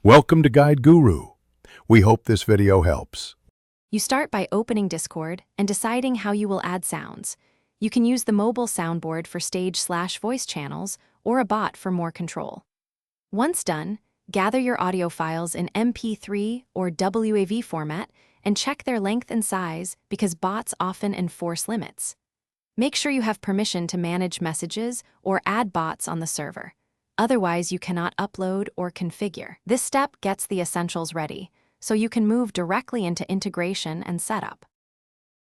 Welcome to Guide Guru. We hope this video helps. You start by opening Discord and deciding how you will add sounds. You can use the mobile soundboard for stage/voice channels or a bot for more control. Once done, gather your audio files in MP3 or WAV format and check their length and size because bots often enforce limits. Make sure you have permission to manage messages or add bots on the server. Otherwise, you cannot upload or configure. This step gets the essentials ready, so you can move directly into integration and setup.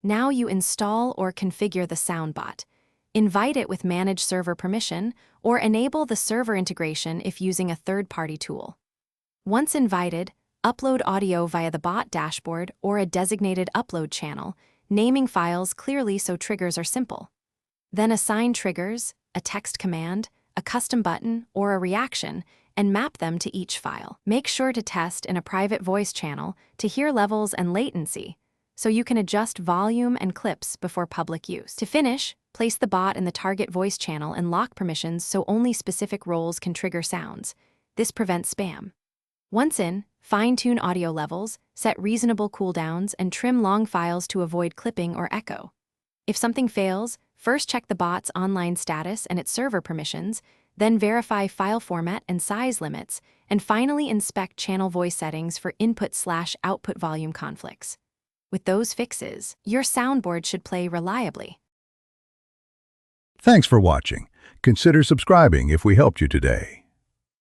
Now you install or configure the SoundBot. Invite it with Manage Server Permission or enable the server integration if using a third-party tool. Once invited, upload audio via the bot dashboard or a designated upload channel, naming files clearly so triggers are simple. Then assign triggers, a text command, a custom button, or a reaction, and map them to each file. Make sure to test in a private voice channel to hear levels and latency, so you can adjust volume and clips before public use. To finish, place the bot in the target voice channel and lock permissions so only specific roles can trigger sounds. This prevents spam. Once in, fine-tune audio levels, set reasonable cooldowns, and trim long files to avoid clipping or echo. If something fails, first check the bot's online status and its server permissions, then verify file format and size limits, and finally inspect channel voice settings for input/output volume conflicts. With those fixes, your soundboard should play reliably. Thanks for watching. Consider subscribing if we helped you today.